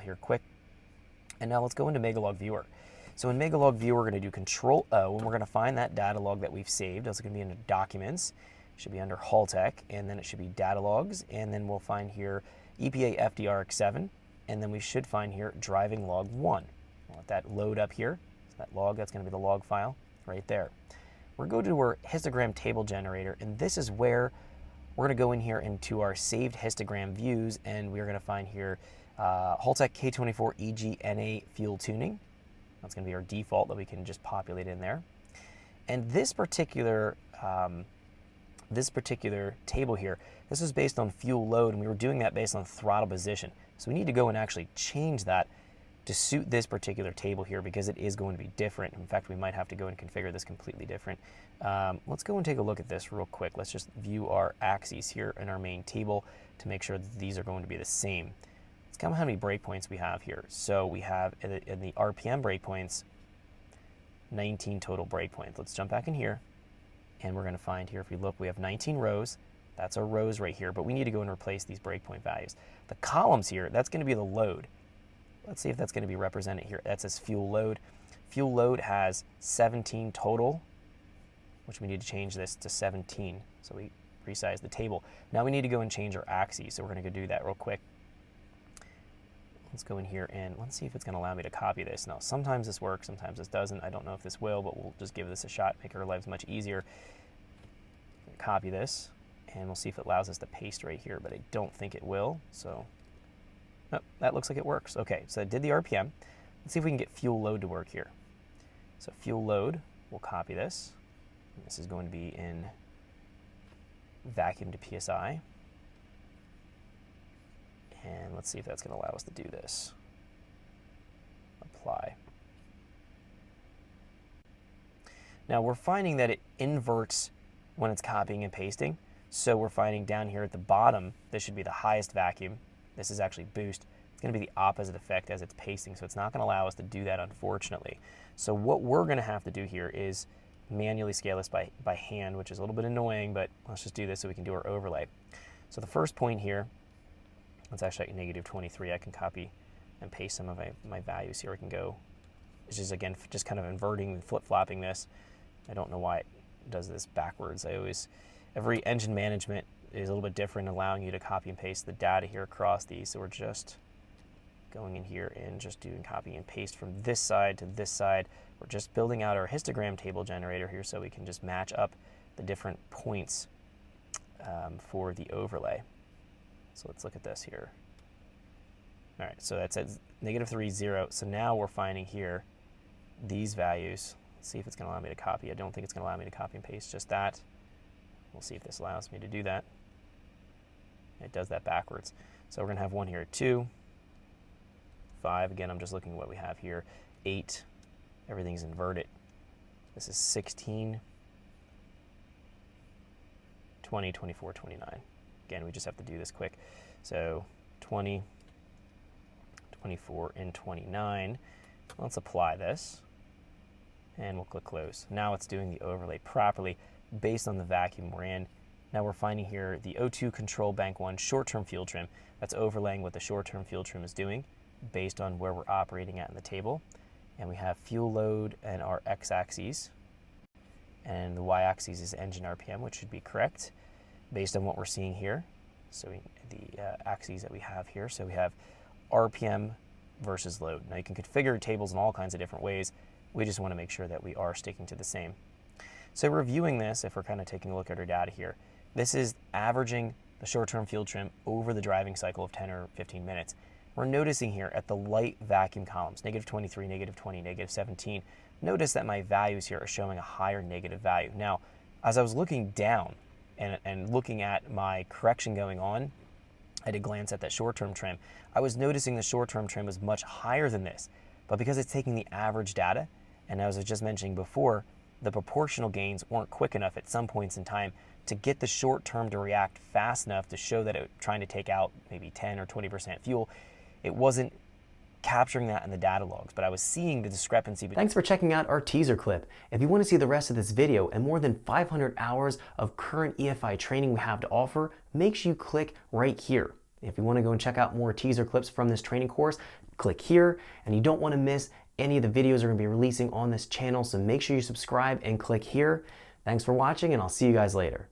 here quick. And now let's go into Megalog Viewer. So in Megalog Viewer, we're going to do Control O, and we're going to find that data log that we've saved. It's going to be under Documents. It should be under Haltech, and then it should be Data Logs, and then we'll find here EPA FD RX7, and then we should find here Driving Log 1. I'll let that load up here. So that log, that's going to be the log file right there. We're going to go to our histogram table generator, and this is where we're going to go in here into our saved histogram views, and we're going to find here Haltech K24 EG-NA fuel tuning. That's going to be our default that we can just populate in there. And this particular table here, this is based on fuel load, and we were doing that based on throttle position. So we need to go and actually change that to suit this particular table here, because it is going to be different. In fact, we might have to go and configure this completely different. Let's go and take a look at this real quick. Let's just view our axes here in our main table to make sure that these are going to be the same. Let's count how many breakpoints we have here. So we have in the RPM breakpoints, 19 total breakpoints. Let's jump back in here, and we're going to find here, if we look, we have 19 rows. That's our rows right here, but we need to go and replace these breakpoint values. The columns here, that's going to be the load. Let's see if that's going to be represented here. That says fuel load. Fuel load has 17 total, which we need to change this to 17. So we resize the table. Now we need to go and change our axes, so we're going to go do that real quick. Let's go in here and let's see if it's going to allow me to copy this. Now, sometimes this works, sometimes this doesn't. I don't know if this will, but we'll just give this a shot, make our lives much easier. Copy this, and we'll see if it allows us to paste right here, but I don't think it will. So, oh, that looks like it works. Okay, so I did the RPM. Let's see if we can get fuel load to work here. So fuel load, we'll copy this. This is going to be in vacuum to PSI. And let's see if that's going to allow us to do this. Apply. Now we're finding that it inverts when it's copying and pasting. So we're finding down here at the bottom, this should be the highest vacuum. This is actually boost. It's going to be the opposite effect as it's pasting, so it's not going to allow us to do that, unfortunately. So what we're going to have to do here is manually scale this by hand, which is a little bit annoying, but let's just do this so we can do our overlay. So the first point here, it's actually at -23. I can copy and paste some of my values here. I can go, it's just, again, just kind of inverting and flip-flopping this. I don't know why it does this backwards. Every engine management is a little bit different, allowing you to copy and paste the data here across these. So we're just going in here and just doing copy and paste from this side to this side. We're just building out our histogram table generator here so we can just match up the different points for the overlay. So let's look at this here. All right, so that's at -3, 0. So now we're finding here these values. Let's see if it's going to allow me to copy. I don't think it's going to allow me to copy and paste just that. We'll see if this allows me to do that. It does that backwards. So we're going to have one here at 2, 5. Again, I'm just looking at what we have here. 8. Everything's inverted. This is 16, 20, 24, 29. Again, we just have to do this quick. So 20, 24, and 29. Let's apply this, and we'll click close. Now it's doing the overlay properly based on the vacuum we're in. Now we're finding here the O2 Control Bank 1 short-term fuel trim. That's overlaying what the short-term fuel trim is doing based on where we're operating at in the table. And we have fuel load and our x-axis, and the y-axis is engine RPM, which should be correct based on what we're seeing here. So the axes that we have here, so we have RPM versus load. Now you can configure tables in all kinds of different ways. We just want to make sure that we are sticking to the same. So reviewing this, if we're kind of taking a look at our data here, this is averaging the short-term fuel trim over the driving cycle of 10 or 15 minutes. We're noticing here at the light vacuum columns, -23, -20, -17, notice that my values here are showing a higher negative value. Now, as I was looking down and looking at my correction going on, I did glance at that short-term trim. I was noticing the short-term trim was much higher than this, but because it's taking the average data, and as I was just mentioning before, the proportional gains weren't quick enough at some points in time to get the short-term to react fast enough to show that it was trying to take out maybe 10 or 20% fuel. It wasn't capturing that in the data logs, but I was seeing the discrepancy. Thanks for checking out our teaser clip. If you want to see the rest of this video and more than 500 hours of current EFI training we have to offer, make sure you click right here. If you want to go and check out more teaser clips from this training course, click here, and you don't want to miss any of the videos we're going to be releasing on this channel, so make sure you subscribe and click here. Thanks for watching, and I'll see you guys later.